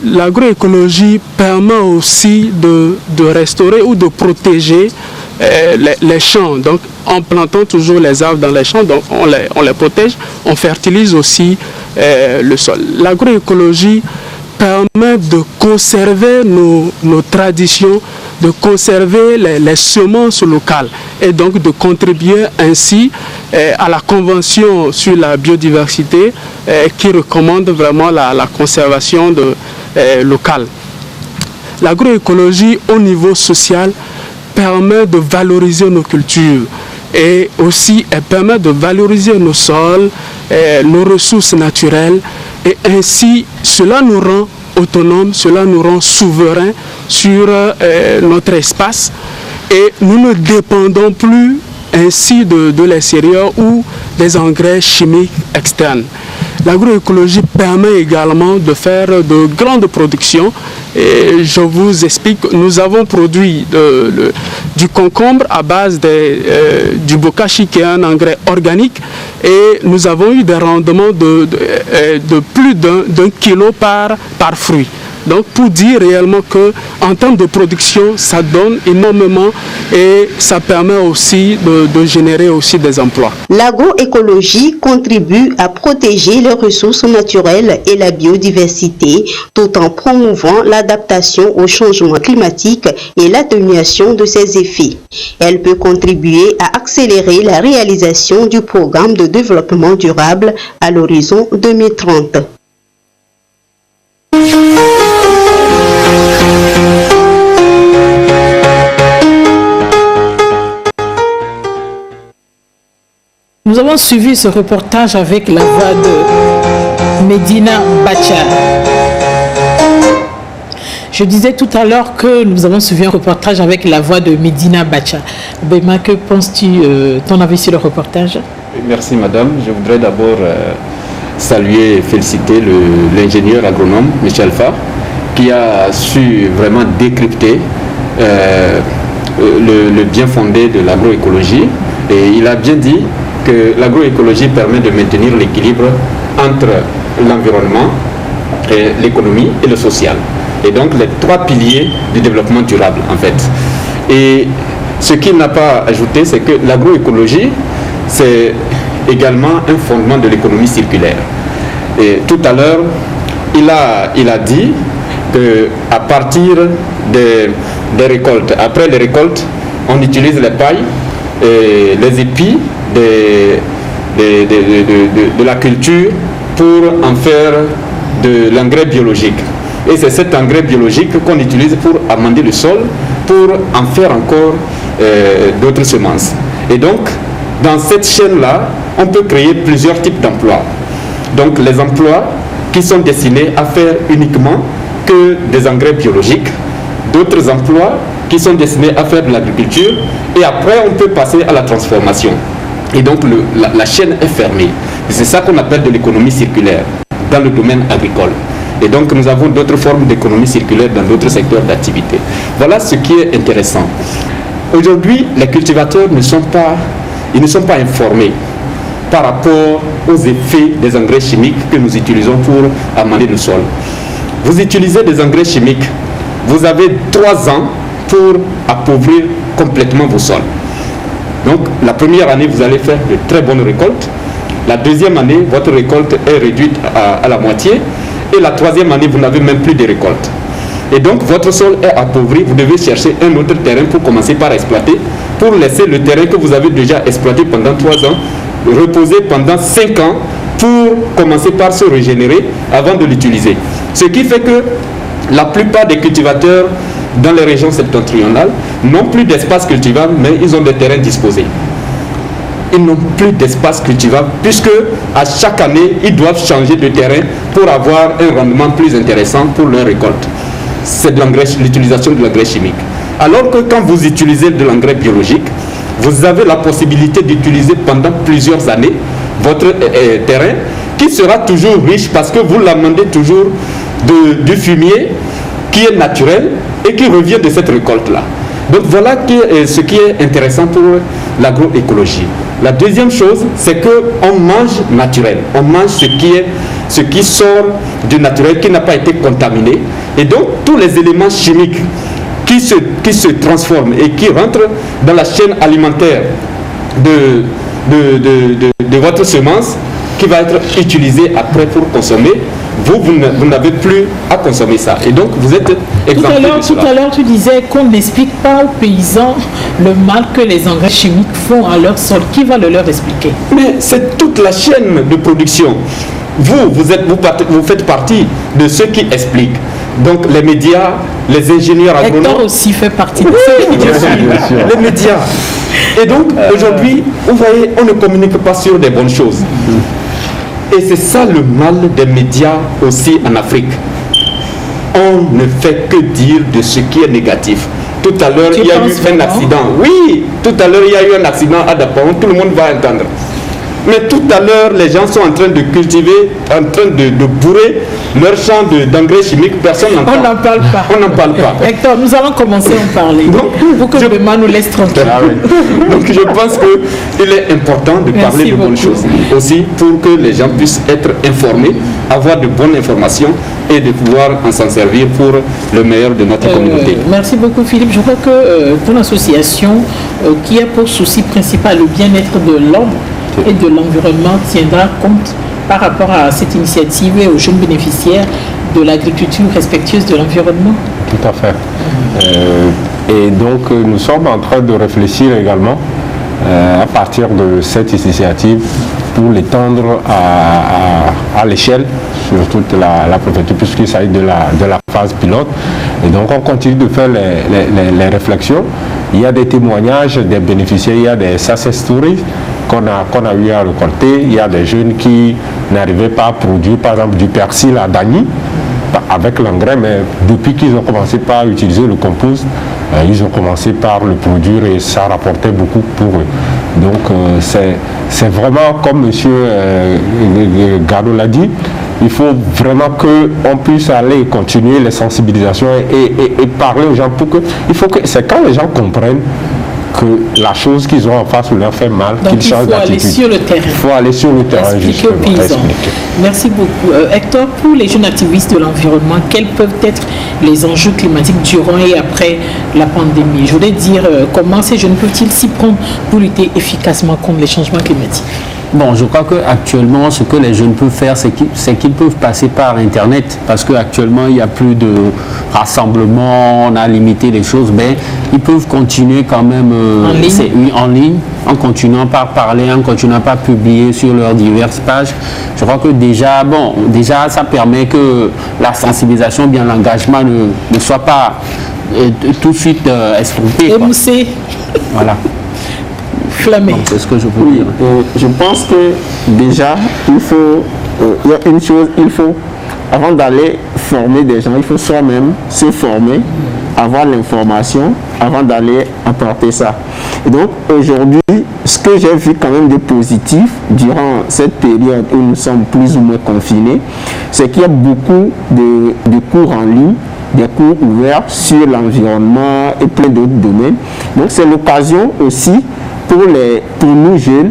l'agroécologie permet aussi de restaurer ou de protéger les champs. Donc, en plantant toujours les arbres dans les champs, donc on les protège, on fertilise aussi le sol. L'agroécologie permet de conserver nos traditions, de conserver les semences locales et donc de contribuer ainsi à la Convention sur la biodiversité qui recommande vraiment la conservation locale. L'agroécologie au niveau social permet de valoriser nos cultures et aussi elle permet de valoriser nos sols, nos ressources naturelles et ainsi cela nous rend autonomes, cela nous rend souverains sur notre espace et nous ne dépendons plus ainsi de l'extérieur ou des engrais chimiques externes. L'agroécologie permet également de faire de grandes productions et je vous explique, nous avons produit du concombre à base du bokashi qui est un engrais organique et nous avons eu des rendements de plus d'un kilo par fruit. Donc pour dire réellement qu'en termes de production, ça donne énormément et ça permet aussi de générer aussi des emplois. L'agroécologie contribue à protéger les ressources naturelles et la biodiversité tout en promouvant l'adaptation au changement climatique et l'atténuation de ses effets. Elle peut contribuer à accélérer la réalisation du programme de développement durable à l'horizon 2030. Nous avons suivi ce reportage avec la voix de Medina Bacha. Je disais tout à l'heure que nous avons suivi un reportage avec la voix de Medina Bacha. Bema, que penses-tu, ton avis sur le reportage? Merci madame. Je voudrais d'abord saluer et féliciter l'ingénieur agronome Michel Farr qui a su vraiment décrypter le bien fondé de l'agroécologie et il a bien dit que l'agroécologie permet de maintenir l'équilibre entre l'environnement, l'économie et le social. Et donc les trois piliers du développement durable en fait. Et ce qu'il n'a pas ajouté, c'est que l'agroécologie, c'est également un fondement de l'économie circulaire. Et tout à l'heure, il a dit qu'à partir des récoltes, après les récoltes, on utilise les pailles et les épis de la culture pour en faire de l'engrais biologique. Et c'est cet engrais biologique qu'on utilise pour amender le sol, pour en faire encore d'autres semences. Et donc, dans cette chaîne-là, on peut créer plusieurs types d'emplois. Donc, les emplois qui sont destinés à faire uniquement que des engrais biologiques, d'autres emplois qui sont destinés à faire de l'agriculture, et après, on peut passer à la transformation. Et donc, la chaîne est fermée. C'est ça qu'on appelle de l'économie circulaire dans le domaine agricole. Et donc, nous avons d'autres formes d'économie circulaire dans d'autres secteurs d'activité. Voilà ce qui est intéressant. Aujourd'hui, les cultivateurs ne sont pas informés par rapport aux effets des engrais chimiques que nous utilisons pour amender le sol. Vous utilisez des engrais chimiques, vous avez 3 ans pour appauvrir complètement vos sols. Donc, la première année, vous allez faire de très bonnes récoltes. La deuxième année, votre récolte est réduite à la moitié. Et la troisième année, vous n'avez même plus de récolte. Et donc, votre sol est appauvri. Vous devez chercher un autre terrain pour commencer par exploiter, pour laisser le terrain que vous avez déjà exploité pendant 3 ans reposer pendant 5 ans pour commencer par se régénérer avant de l'utiliser. Ce qui fait que la plupart des cultivateurs dans les régions septentrionales n'ont plus d'espace cultivable, mais ils ont des terrains disposés. Ils n'ont plus d'espace cultivable puisque à chaque année, ils doivent changer de terrain pour avoir un rendement plus intéressant pour leur récolte. C'est l'utilisation de l'engrais chimique. Alors que quand vous utilisez de l'engrais biologique, vous avez la possibilité d'utiliser pendant plusieurs années votre terrain qui sera toujours riche parce que vous l'amendez toujours du fumier qui est naturel et qui revient de cette récolte-là. Donc voilà ce qui est intéressant pour l'agroécologie. La deuxième chose, c'est qu'on mange naturel. On mange ce qui sort du naturel, qui n'a pas été contaminé. Et donc, tous les éléments chimiques qui se transforment et qui rentrent dans la chaîne alimentaire de votre semence, qui va être utilisée après pour consommer, vous n'avez plus à consommer ça. Et donc, vous êtes exempté de cela. Tout à l'heure, tu disais qu'on n'explique pas aux paysans le mal que les engrais chimiques font à leur sol. Qui va le leur expliquer? Mais c'est toute la chaîne de production. Vous faites partie de ceux qui expliquent. Donc, les médias, les ingénieurs agronomes... Hector aussi fait partie de ceux qui expliquent. Les médias. Et donc, aujourd'hui, vous voyez, on ne communique pas sur des bonnes choses. Et c'est ça le mal des médias aussi en Afrique. On ne fait que dire de ce qui est négatif. Tout à l'heure, il y a eu un accident. Oui, tout à l'heure, il y a eu un accident à Dapaon. Tout le monde va entendre. Mais tout à l'heure, les gens sont en train de cultiver, en train de bourrer leur champ d'engrais chimiques. Personne n'entend. On n'en parle pas. On n'en parle pas. Hector, nous allons commencer à en parler. Donc, pour que demain nous laisse tranquille. Donc je pense qu'il est important de parler de bonnes choses. Aussi pour que les gens puissent être informés, avoir de bonnes informations et de pouvoir en s'en servir pour le meilleur de notre communauté. Merci beaucoup Philippe. Je crois que ton association qui a pour souci principal le bien-être de l'homme et de l'environnement tiendra compte par rapport à cette initiative et aux jeunes bénéficiaires de l'agriculture respectueuse de l'environnement. Tout à fait. Et donc nous sommes en train de réfléchir également à partir de cette initiative pour l'étendre à l'échelle sur toute la préfecture, puisqu'il s'agit de la phase pilote. Et donc on continue de faire les réflexions. Il y a des témoignages des bénéficiaires, il y a des success stories qu'on a eu à récolter. Il y a des jeunes qui n'arrivaient pas à produire, par exemple, du persil à Dagny avec l'engrais, mais depuis qu'ils ont commencé par utiliser le compost, ils ont commencé par le produire et ça rapportait beaucoup pour eux. Donc c'est vraiment, comme M. Gado l'a dit, il faut vraiment qu'on puisse aller continuer les sensibilisations et parler aux gens pour que... C'est quand les gens comprennent que la chose qu'ils ont en face leur fait mal, qu'ils changent d'attitude. Il faut aller sur le terrain. Expliquer aux paysans. Merci beaucoup. Hector, pour les jeunes activistes de l'environnement, quels peuvent être les enjeux climatiques durant et après la pandémie? Je voulais dire, comment ces jeunes peuvent-ils s'y prendre pour lutter efficacement contre les changements climatiques? Bon, je crois qu'actuellement, ce que les jeunes peuvent faire, c'est qu'ils peuvent passer par Internet, parce qu'actuellement, il n'y a plus de rassemblements, on a limité les choses, mais ils peuvent continuer quand même en ligne, en continuant par parler, en continuant par publier sur leurs diverses pages. Je crois que déjà, ça permet que la sensibilisation, bien l'engagement ne soit pas tout de suite estompé. Émoussé. Voilà. C'est ce que je peux dire. Je pense que déjà, il y a une chose, avant d'aller former des gens, il faut soi-même se former, avoir l'information, avant d'aller apporter ça. Et donc, aujourd'hui, ce que j'ai vu quand même de positif durant cette période où nous sommes plus ou moins confinés, c'est qu'il y a beaucoup de cours en ligne, des cours ouverts sur l'environnement et plein d'autres domaines. Donc, c'est l'occasion aussi pour nous jeunes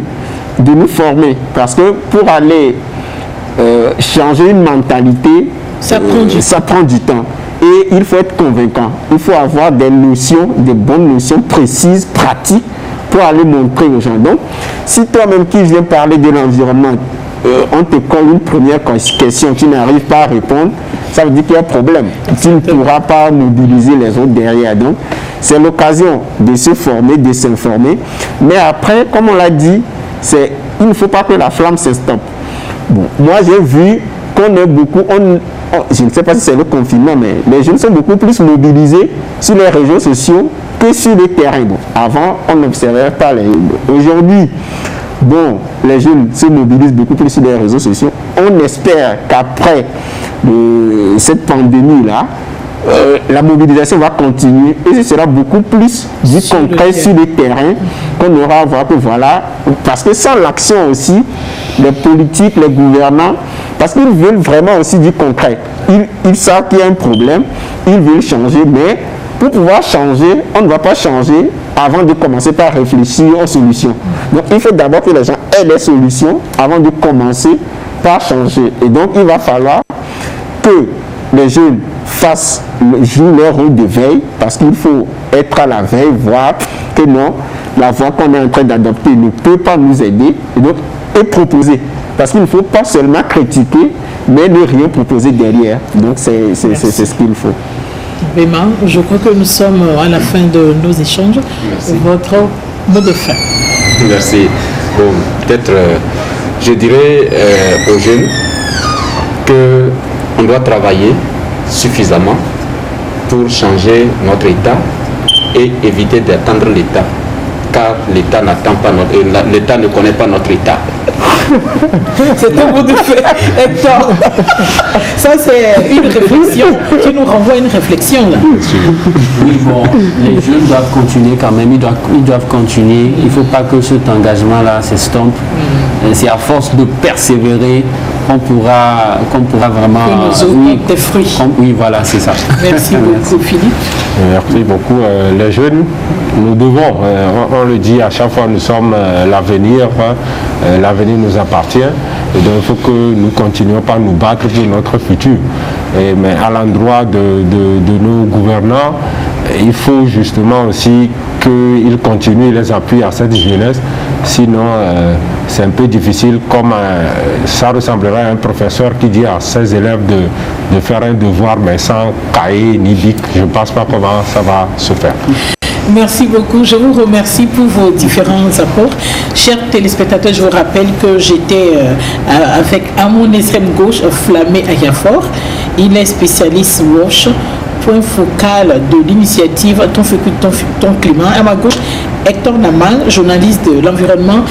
de nous former, parce que pour aller changer une mentalité, ça prend du temps et il faut être convaincant, il faut avoir des notions, des bonnes notions précises, pratiques pour aller montrer aux gens. Donc si toi-même qui viens parler de l'environnement, on te colle une première question, tu n'arrives pas à répondre, ça veut dire qu'il y a un problème, tu ne pourras pas mobiliser les autres derrière. Donc c'est l'occasion de se former, de s'informer. Mais après, comme on l'a dit, il ne faut pas que la flamme s'estoppe. Bon, moi, j'ai vu qu'on est beaucoup... je ne sais pas si c'est le confinement, mais les jeunes sont beaucoup plus mobilisés sur les réseaux sociaux que sur le terrain. Bon, avant, on n'observait pas les... Aujourd'hui, les jeunes se mobilisent beaucoup plus sur les réseaux sociaux. On espère qu'après cette pandémie-là, la mobilisation va continuer et ce sera beaucoup plus du concret sur le terrain qu'on aura à voir que voilà, parce que sans l'action aussi, les politiques, les gouvernants, parce qu'ils veulent vraiment aussi du concret. Ils savent qu'il y a un problème, ils veulent changer, mais pour pouvoir changer, on ne va pas changer avant de commencer par réfléchir aux solutions. Donc il faut d'abord que les gens aient des solutions avant de commencer par changer. Et donc il va falloir que les jeunes jouent leur rôle de veille, parce qu'il faut être à la veille, voir que non, la voie qu'on est en train d'adopter ne peut pas nous aider, et proposer. Parce qu'il ne faut pas seulement critiquer, mais ne rien proposer derrière. Donc c'est ce qu'il faut. Béma, je crois que nous sommes à la fin de nos échanges. Merci. Votre mot de fin. Merci. Bon, peut-être, je dirais aux jeunes qu'on doit travailler suffisamment pour changer notre État et éviter d'attendre l'État. Car l'État n'attend pas l'État ne connaît pas notre État. C'est un mot de fait, Hector. Ça, c'est une réflexion qui nous renvoie à une réflexion là. Oui, bon, les jeunes doivent continuer quand même, ils doivent continuer. Il ne faut pas que cet engagement-là s'estompe. C'est à force de persévérer qu'on pourra vraiment... Que nous aurons des fruits. Oui, voilà, c'est ça. Merci beaucoup, Philippe. Merci beaucoup. Les jeunes, nous devons, on le dit à chaque fois, nous sommes l'avenir, l'avenir nous appartient. Et donc il faut que nous continuions par nous battre pour notre futur. Mais à l'endroit de nos gouvernants, il faut justement aussi qu'ils continuent les appuis à cette jeunesse. Sinon, c'est un peu difficile, comme ça ressemblerait à un professeur qui dit à ses élèves de faire un devoir, mais sans cahier ni bic. Je ne pense pas comment ça va se faire. Merci beaucoup. Je vous remercie pour vos différents apports. Chers téléspectateurs, je vous rappelle que j'étais avec à mon extrême gauche, Flamé Ayafor. Il est spécialiste WASH, point focal de l'initiative Ton climat. À ma gauche, Hector Naman, journaliste de l'environnement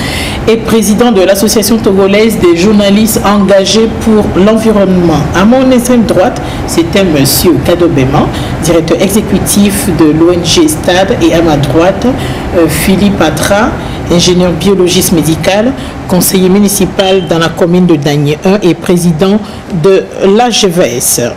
et président de l'association togolaise des journalistes engagés pour l'environnement. À mon extrême droite, c'était monsieur Kado Béma, directeur exécutif de l'ONG STAD, et à ma droite, Philippe Atra, ingénieur biologiste médical, conseiller municipal dans la commune de Dagné 1 et président de l'AGVS.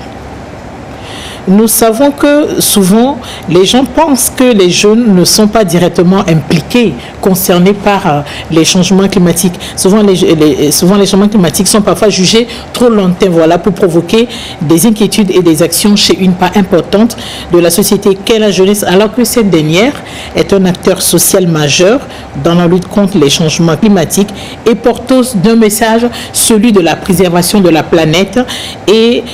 Nous savons que souvent, les gens pensent que les jeunes ne sont pas directement impliqués, concernés par les changements climatiques. Souvent, les changements climatiques sont parfois jugés trop lointains, voilà, pour provoquer des inquiétudes et des actions chez une part importante de la société qu'est la jeunesse, alors que cette dernière est un acteur social majeur dans la lutte contre les changements climatiques et porteuse d'un message, celui de la préservation de la planète et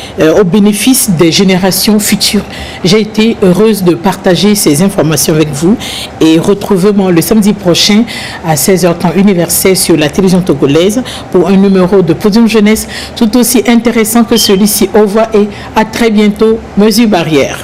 au bénéfice des générations futures. J'ai été heureuse de partager ces informations avec vous et retrouvez-moi le samedi prochain à 16h temps universel sur la télévision togolaise pour un numéro de Podium Jeunesse tout aussi intéressant que celui-ci. Au revoir et à très bientôt. Mesures barrières.